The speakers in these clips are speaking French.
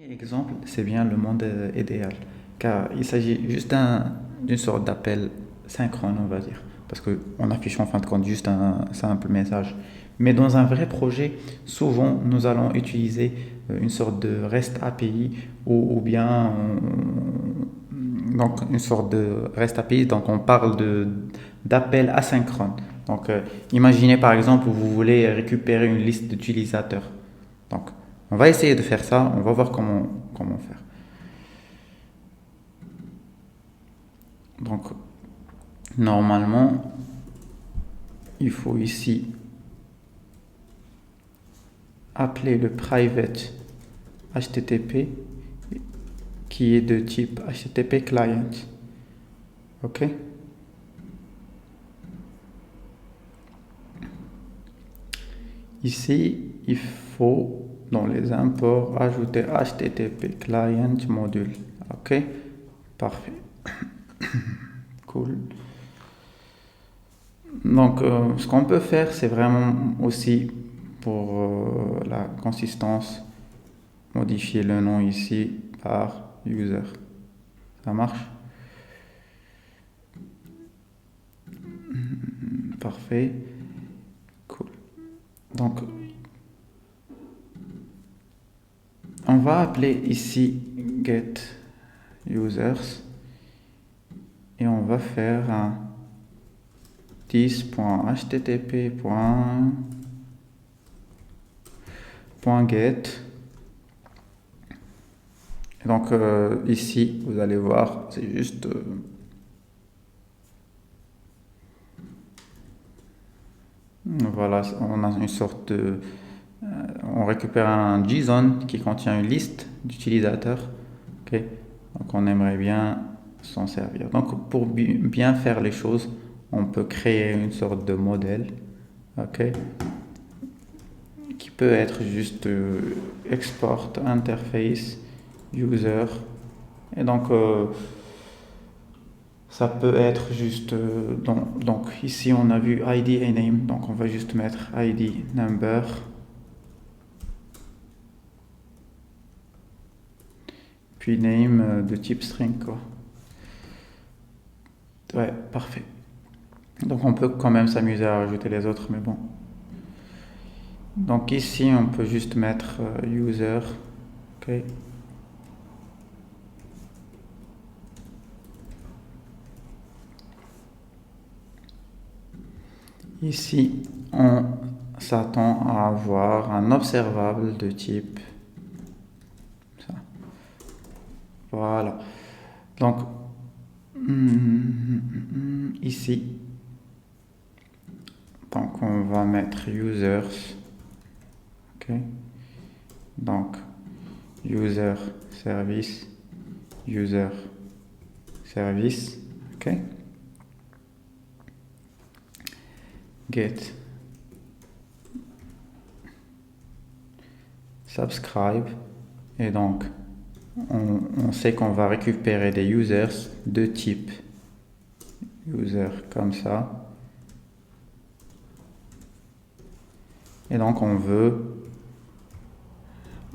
Exemple, c'est bien le monde idéal, car il s'agit juste d'une sorte d'appel synchrone, on va dire, parce qu'on affiche en fin de compte juste un simple message. Mais dans un vrai projet, souvent, nous allons utiliser une sorte de REST API ou bien donc une sorte de REST API, donc on parle d'appel asynchrone. Donc, imaginez par exemple, vous voulez récupérer une liste d'utilisateurs. Donc, on va essayer de faire ça, on va voir comment faire. Donc, normalement, il faut ici appeler le private HTTP qui est de type HTTP client. OK? Ici, il faut dans les imports ajouter HTTP client module. OK? Parfait. Cool. Donc, ce qu'on peut faire, c'est vraiment aussi pour la consistance, modifier le nom ici par user. Ça marche? Parfait. Cool. Donc, on va appeler ici get users et on va faire un 10.http.get. Et donc ici, vous allez voir, c'est juste voilà, on a une sorte de on récupère un JSON qui contient une liste d'utilisateurs. Okay. Donc on aimerait bien s'en servir. Donc pour bien faire les choses, on peut créer une sorte de modèle, okay, qui peut être juste export interface user. Et donc ça peut être juste donc ici on a vu ID et name, donc on va juste mettre ID number. Puis name de type string, quoi. Ouais, parfait. Donc on peut quand même s'amuser à rajouter les autres, mais bon. Donc ici on peut juste mettre user. Ok. Ici on s'attend à avoir un observable de type ça. Voilà. Donc ici, donc on va mettre users. Ok. Donc user service, user service. Ok. Get subscribe. Et donc on sait qu'on va récupérer des users de type user comme ça. Et donc on veut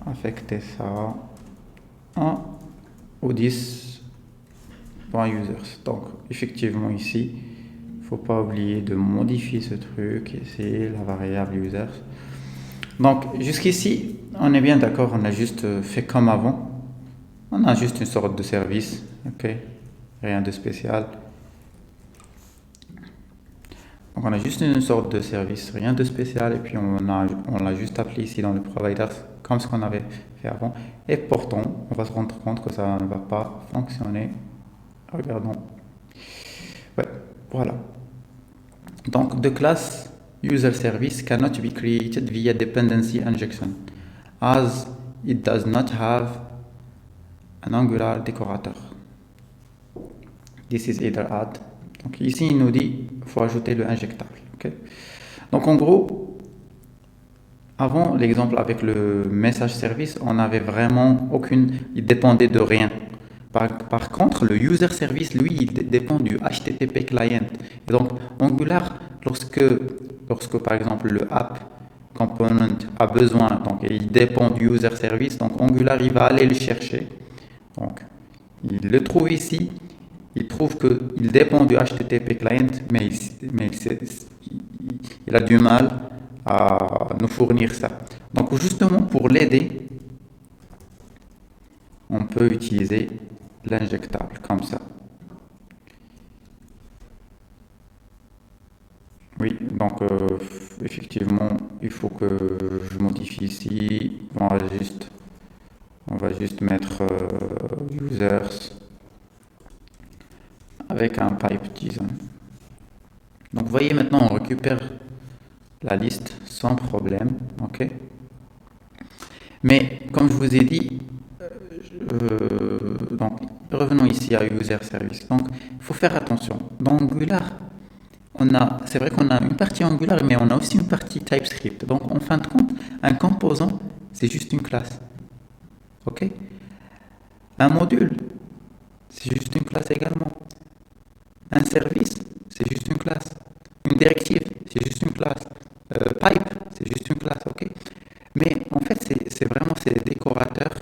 affecter ça au 10.users. Donc effectivement ici, il ne faut pas oublier de modifier ce truc, ici la variable users. Donc jusqu'ici, on est bien d'accord, on a juste fait comme avant. On a juste une sorte de service, ok, rien de spécial. Donc on a juste une sorte de service, rien de spécial, et puis on l'a juste appelé ici dans le provider comme ce qu'on avait fait avant. Et pourtant, on va se rendre compte que ça ne va pas fonctionner. Regardons. Ouais, voilà. Donc the class user service cannot be created via dependency injection, as it does not have un Angular décorateur. This is either add. Donc ici, il nous dit qu'il faut ajouter le injectable. Okay. Donc en gros, avant l'exemple avec le message service, on n'avait vraiment il dépendait de rien. Par contre, le user service, lui, il dépend du HTTP client. Et donc Angular, lorsque par exemple le app component a besoin, donc il dépend du user service, donc Angular il va aller le chercher, donc il le trouve ici, il trouve qu'il dépend du HTTP client, il a du mal à nous fournir ça. Donc justement pour l'aider, on peut utiliser l'injectable comme ça. Oui, donc effectivement, il faut que je modifie ici. On va juste mettre users avec un pipe JSON. Donc vous voyez maintenant, on récupère la liste sans problème, ok. Mais comme je vous ai dit, donc revenons ici à user service. Donc il faut faire attention. Dans Angular, c'est vrai qu'on a une partie Angular, mais on a aussi une partie TypeScript. Donc, en fin de compte, un composant, c'est juste une classe. OK? Un module, c'est juste une classe également. Un service, c'est juste une classe. Une directive, c'est juste une classe. Pipe, c'est juste une classe. OK? Mais en fait, c'est vraiment ces décorateurs.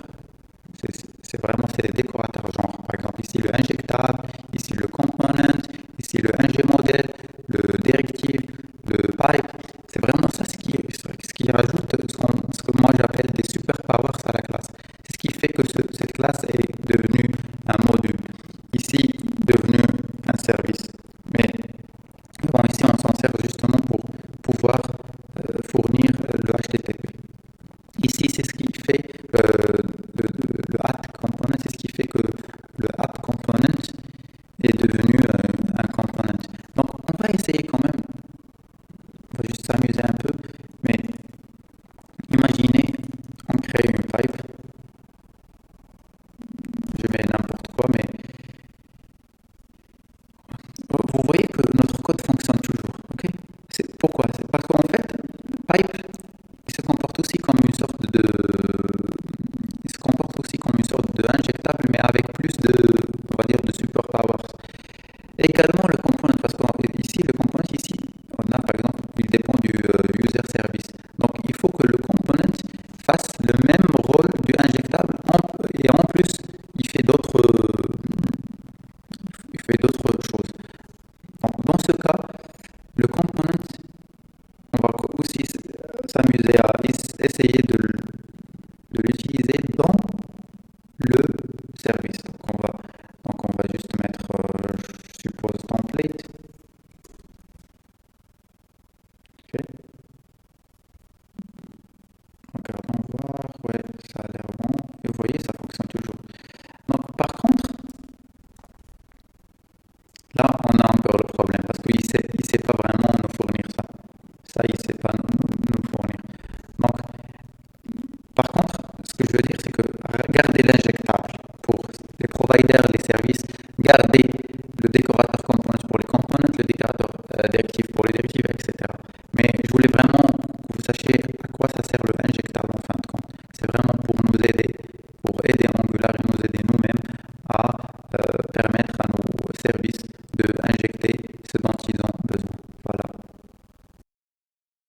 C'est vraiment ces décorateurs, genre par exemple ici le injectable, ici le component, ici le ngModel, le directive, le pipe. C'est vraiment ça ce qui rajoute ce que moi j'appelle des superpowers à la classe. C'est ce qui fait que cette classe est devenue un module, ici devenu un service. Mais bon, ici on s'en sert justement pour pouvoir fournir le HTTP. Ici, c'est ce qui fait le app component, c'est ce qui fait que le app component est devenu un component. Donc, on va essayer quand même, on va juste s'amuser un peu, mais imaginez, on crée une pipe, je mets n'importe quoi, mais vous voyez que notre code fonctionne toujours, ok? Pourquoi? C'est parce qu'en fait, pipe, il se comporte aussi comme une sorte de injectable, mais avec plus on va dire, de superpowers. Et également le component, parce qu'ici, le component, ici, on a par exemple, il dépend du user service. Donc, il faut que le component fasse le même rôle du injectable, et en plus, il fait d'autres choses. Donc, dans ce cas, le component, on va aussi s'amuser à essayer de l'utiliser dans le service. Donc on va juste mettre, je suppose, template. Ok. Regardons voir. Ouais, ça a l'air bon. Et vous voyez, ça fonctionne toujours. Donc par contre, là, on a encore le problème parce qu'il ne sait pas vraiment nous fournir ça. Ça, il ne sait pas nous fournir. Donc, par contre, ce que je veux dire, c'est que garder l'injectable pour les providers, les services, garder le décorateur component pour les components, le décorateur directive pour les directives, etc. Mais je voulais vraiment que vous sachiez à quoi ça sert le injectable en fin de compte. C'est vraiment pour nous aider, pour aider Angular et nous aider